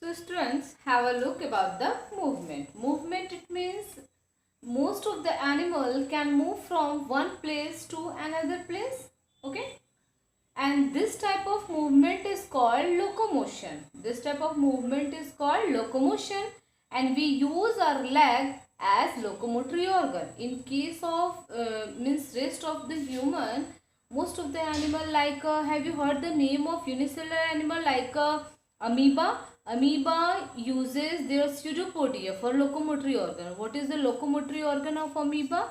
So students, have a look about the movement. Movement, it means most of the animal can move from one place to another place. Okay. And this type of movement is called locomotion. This type of movement is called locomotion, and we use our leg as locomotory organ. In case of means rest of the human, most of the animal like have you heard the name of unicellular animal like amoeba? Amoeba uses their pseudopodia for locomotory organ. What is the locomotory organ of amoeba?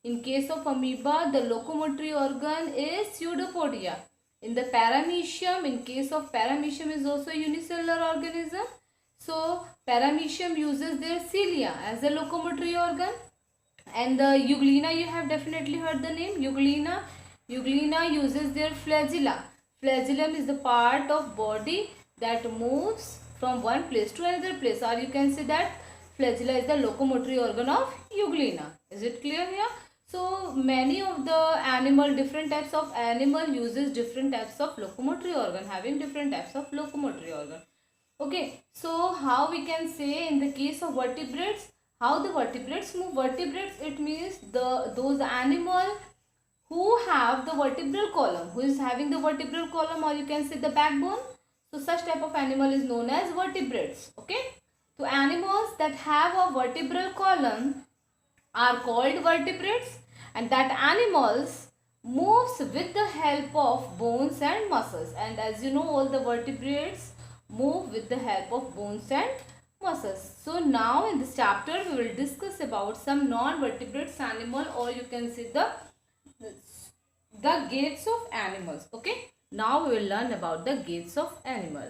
In case of amoeba, the locomotory organ is pseudopodia. In the paramecium, in case of paramecium is also a unicellular organism. So paramecium uses their cilia as a locomotory organ. And the euglena, you have definitely heard the name euglena. Euglena uses their flagella. Flagellum is the part of body that moves from one place to another place, or you can say that flagella is the locomotory organ of euglena. Is it clear here? So many of the animal, different types of animal uses different types of locomotory organ, having different types of locomotory organ. Okay, so how we can say in the case of vertebrates, how the vertebrates move? Vertebrates, it means those animal who have the vertebral column, who is having the vertebral column, or you can say the backbone. So such type of animal is known as vertebrates. Okay, so animals that have a vertebral column are called vertebrates, and that animals moves with the help of bones and muscles. And as you know, all the vertebrates move with the help of bones and muscles. So now in this chapter we will discuss about some non-vertebrates animal, or you can say the gaits of animals. Okay, now we will learn about the gaits of animal.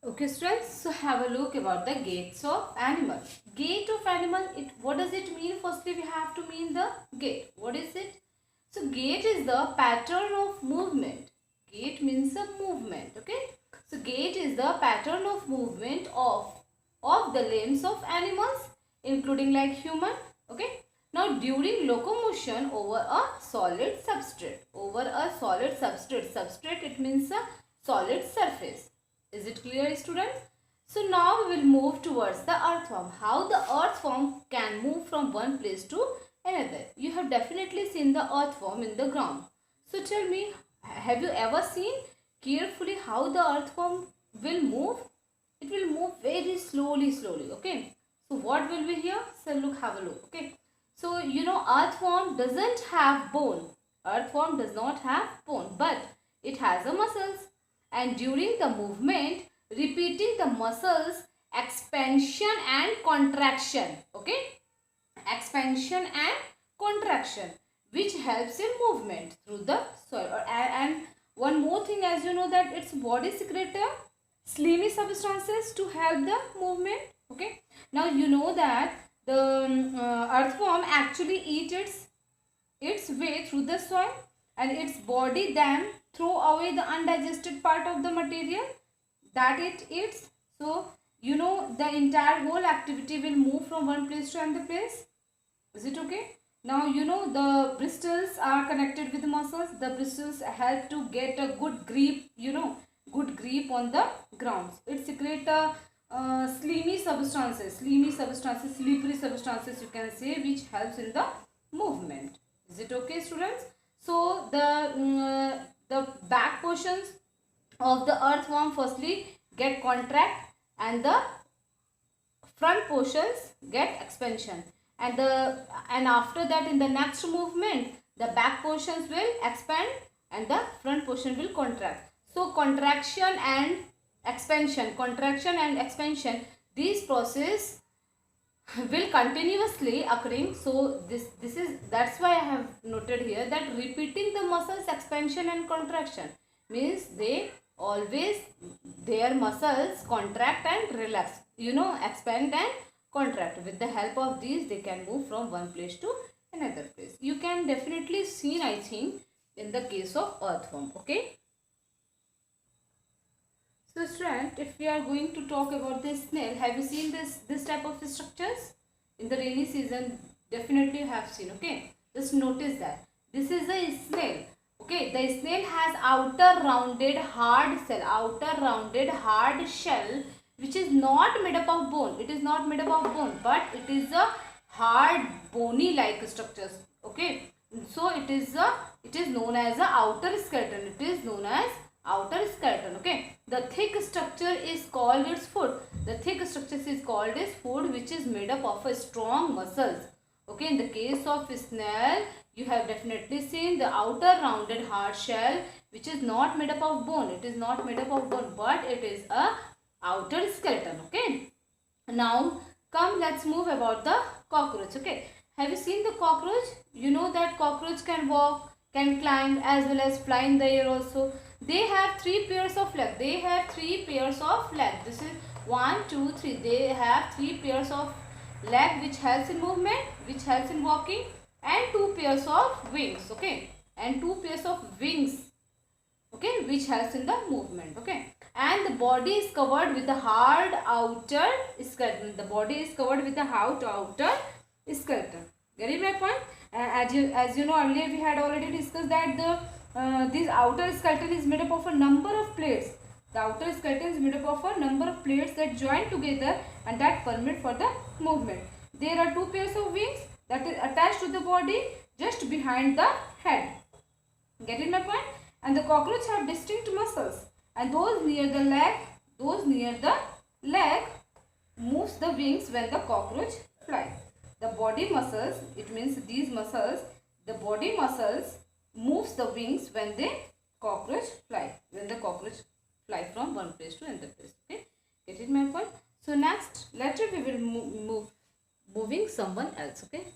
Okay students, so have a look about the gaits of animal. Gait of animal, what does it mean? Firstly we have to mean the gait. What is it? So gait is the pattern of movement. Gait means a movement. Okay, so gait is the pattern of movement of the limbs of animals, including like human. Okay, now during locomotion over a solid substrate. Over a solid substrate. Substrate, it means a solid surface. Is it clear, students? So now we will move towards the earthworm. How the earthworm can move from one place to another. You have definitely seen the earthworm in the ground. So tell me, have you ever seen carefully how the earthworm will move? It will move very slowly. Okay. So what will be here? So look, have a look. Okay. So you know, earthworm doesn't have bone. Earthworm does not have bone, but it has a muscles. And during the movement, repeating the muscles expansion and contraction. Okay, expansion and contraction, which helps in movement through the soil. And one more thing, as you know, that its body secrete slimy substances to help the movement. Okay, now you know that the earthworm actually eats its way through the soil, and its body then throw away the undigested part of the material that it eats. So you know, the entire whole activity will move from one place to another place. Is it okay? Now you know, the bristles are connected with the muscles. The bristles help to get a good grip, you know, good grip on the ground. It secrete slimy substances, slippery substances, you can say, which helps in the movement. Is it okay, students? So the back portions of the earthworm firstly get contract, and the front portions get expansion, and after that, in the next movement, the back portions will expand and the front portion will contract. So contraction and expansion, these process will continuously occurring. So that's why I have noted here that repeating the muscles expansion and contraction means they always, their muscles contract and relax, you know, expand and contract. With the help of these, they can move from one place to another place. You can definitely see, I think, in the case of earthworm. Okay, so student, if we are going to talk about this snail, have you seen this type of structures in the rainy season? Definitely you have seen. Okay, just notice that this is a snail. Okay, the snail has outer rounded hard shell, which is not made up of bone. It is not made up of bone, but it is a hard bony like structures. Okay, so it is known as a outer skeleton. It is known as outer skeleton. Okay, the thick structure is called its food. The thick structure is called as food, which is made up of a strong muscles. Okay, in the case of snail, you have definitely seen the outer rounded hard shell, which is not made up of bone. It is not made up of bone, but it is a outer skeleton. Okay, now come, let's move about the cockroach. Okay, have you seen the cockroach? You know that cockroach can walk, can climb, as well as fly in the air also. They have 3 pairs of legs. They have 3 pairs of legs. This is 1, 2, 3. They have 3 pairs of leg, which helps in movement, which helps in walking, and 2 pairs of wings. Okay, and 2 pairs of wings. Okay, which helps in the movement. Okay, and the body is covered with the hard outer skeleton. The body is covered with the hard outer skeleton. Getting my point? As you know, earlier we had already discussed that the this outer skeleton is made up of a number of plates. The outer skeleton is made up of a number of plates that join together and that permit for the movement. There are 2 pairs of wings that is attached to the body just behind the head. Getting my point? And the cockroach have distinct muscles, and those near the leg moves the wings when the cockroach fly. The body muscles, it means these muscles, the body muscles moves the wings when the cockroach fly. When the cockroach fly from one place to another place. Okay, getting my point? So next, later we will moving someone else. Okay.